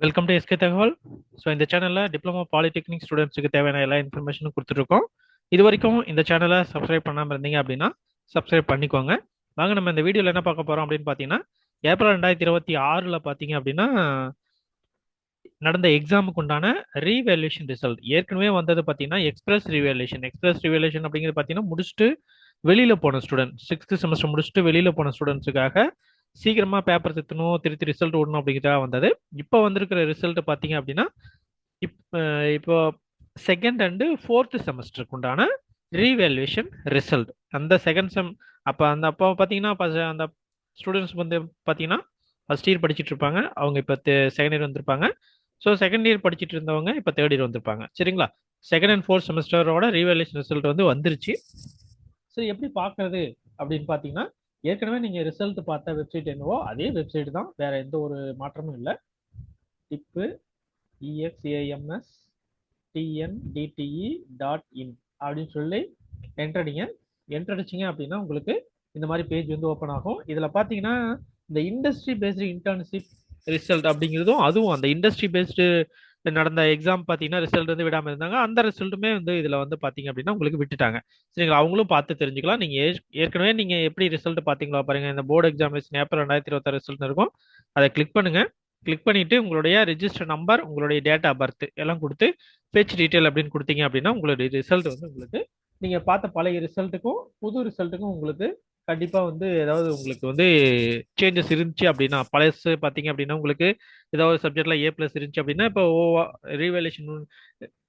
Welcome to SK தகவல். So இந்த சேனலில் டிப்ளமோ பாலிடெக்னிக் ஸ்டூடெண்ட்ஸுக்கு தேவையான எல்லா இன்ஃபர்மேஷனும் கொடுத்துட்ருக்கோம். இது வரைக்கும் இந்த சேனலை சப்ஸ்கிரைப் பண்ணாமல் இருந்தீங்க அப்படின்னா சப்ஸ்கிரைப் பண்ணிக்கோங்க. வாங்க நம்ம இந்த வீடியோவில் என்ன பார்க்க போகிறோம் அப்படின்னு பார்த்தீங்கன்னா, ஏப்ரல் 2026 பார்த்தீங்க அப்படின்னா நடந்த எக்ஸாமுக்கு உண்டான ரீவேல்யூஷன் ரிசல்ட் ஏற்கனவே வந்தது. பார்த்தீங்கன்னா எக்ஸ்பிரஸ் ரிவேலேஷன் அப்படிங்கிறது பார்த்தீங்கன்னா முடிச்சுட்டு வெளியில் போன ஸ்டூடெண்ட், 6th செமஸ்டர் முடிச்சுட்டு வெளியில் போன ஸ்டூடெண்ட்ஸுக்காக சீக்கிரமாக பேப்பர் திருத்தி ரிசல்ட் விடணும் அப்படிங்கிறதா வந்தது. இப்போ வந்திருக்கிற ரிசல்ட் பார்த்தீங்க அப்படின்னா இப்போ செகண்ட் அண்டு ஃபோர்த்து செமஸ்டருக்கு உண்டான ரீவேல்யூஷன் ரிசல்ட். அந்த செகண்ட் செம் அப்போ பார்த்தீங்கன்னா அந்த ஸ்டூடெண்ட்ஸ் வந்து பார்த்தீங்கன்னா ஃபர்ஸ்ட் இயர் படிச்சுட்டு இருப்பாங்க, அவங்க இப்போ செகண்ட் இயர் வந்திருப்பாங்க. ஸோ செகண்ட் இயர் படிச்சுட்டு இருந்தவங்க இப்போ தேர்ட் இயர் வந்திருப்பாங்க. சரிங்களா? செகண்ட் அண்ட் ஃபோர்த் செமஸ்டரோட ரீவேல்யூஷன் ரிசல்ட் வந்து வந்துருச்சு. ஸோ எப்படி பார்க்கறது அப்படின்னு பார்த்தீங்கன்னா, ஏற்கனவே நீங்கள் ரிசல்ட் பார்த்த வெப்சைட் என்னவோ அதே வெப்சைட் தான், வேற எந்த ஒரு மாற்றமும் இல்லை. டிப்பு EXAMS TNDTE.in அப்படின்னு சொல்லி என்ட்ரடிங்க. என்ட்ரடிச்சிங்க அப்படின்னா உங்களுக்கு இந்த மாதிரி பேஜ் வந்து ஓப்பன் ஆகும். இதில் பார்த்தீங்கன்னா இந்த இண்டஸ்ட்ரி பேஸ்டு இன்டர்ன்ஷிப் ரிசல்ட் அப்படிங்கிறதும், அதுவும் அந்த இண்டஸ்ட்ரி பேஸ்டு நடந்த எக்ஸாம் பார்த்தீங்கன்னா ரிசல்ட் வந்து விடாமல் இருந்தாங்க. அந்த ரிசல்ட்டுமே வந்து இதில் வந்து பார்த்தீங்க அப்படின்னா உங்களுக்கு விட்டுட்டாங்க. சரிங்களா? அவங்களும் பார்த்து தெரிஞ்சுக்கலாம். நீங்கள் ஏற்கனவே நீங்கள் எப்படி ரிசல்ட் பார்த்தீங்களா பாருங்க. இந்த போர்டு எக்ஸாமினேஷன் ஏப்ரல் 2026 ரிசல்ட் இருக்கும். அதை கிளிக் பண்ணுங்க. கிளிக் பண்ணிட்டு உங்களுடைய ரிஜிஸ்டர் நம்பர், உங்களுடைய டேட் ஆஃப் பர்த் எல்லாம் கொடுத்து பேஜ் டீட்டெயில் அப்படின்னு கொடுத்தீங்க அப்படின்னா உங்களுடைய ரிசல்ட் வந்து உங்களுக்கு நீங்கள் பார்த்த பழைய ரிசல்ட்டுக்கும் புது ரிசல்ட்டுக்கும் உங்களுக்கு கண்டிப்பாக வந்து ஏதாவது உங்களுக்கு வந்து சேஞ்சஸ் இருந்துச்சு அப்படின்னா, பழசு பார்த்தீங்க அப்படின்னா உங்களுக்கு ஏதாவது சப்ஜெக்ட்ல A+ இருந்துச்சு அப்படின்னா இப்போ ரீவேல்யூஷன்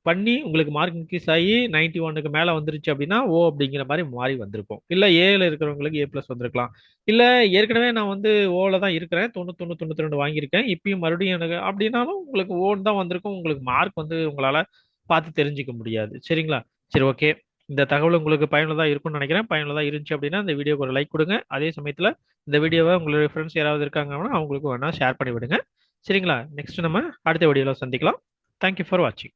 பண்ணி உங்களுக்கு மார்க் இன்க்ரீஸ் ஆகி 91க்கு மேலே வந்துருச்சு அப்படின்னா அப்படிங்கிற மாதிரி மாறி வந்திருக்கும். இல்லை ஏல இருக்கிறவங்களுக்கு A+ வந்திருக்கலாம். இல்லை ஏற்கனவே நான் வந்து ஓல தான் இருக்கிறேன், 91 92 வாங்கியிருக்கேன், இப்பயும் மறுபடியும் எனக்கு அப்படின்னாலும் உங்களுக்கு ஓன் தான் வந்திருக்கும். உங்களுக்கு மார்க் வந்து உங்களால் பார்த்து தெரிஞ்சுக்க முடியாது. சரிங்களா? சரி, ஓகே. இந்த தகவல் உங்களுக்கு பயனுள்ளதாக இருக்கும்னு நினைக்கிறேன். பயனுள்ளதாக இருந்துச்சு அப்படின்னா இந்த வீடியோக்கு ஒரு லைக் கொடுங்க. அதே சமயத்தில் இந்த வீடியோவை உங்களுடைய ஃப்ரெண்ட்ஸ் யாராவது இருக்காங்கன்னா அவங்களுக்கு வேணா ஷேர் பண்ணி விடுங்க. சரிங்களா? நெக்ஸ்ட் நம்ம அடுத்த வீடியோவில் சந்திக்கலாம். தேங்க்யூ ஃபார் வாட்சிங்.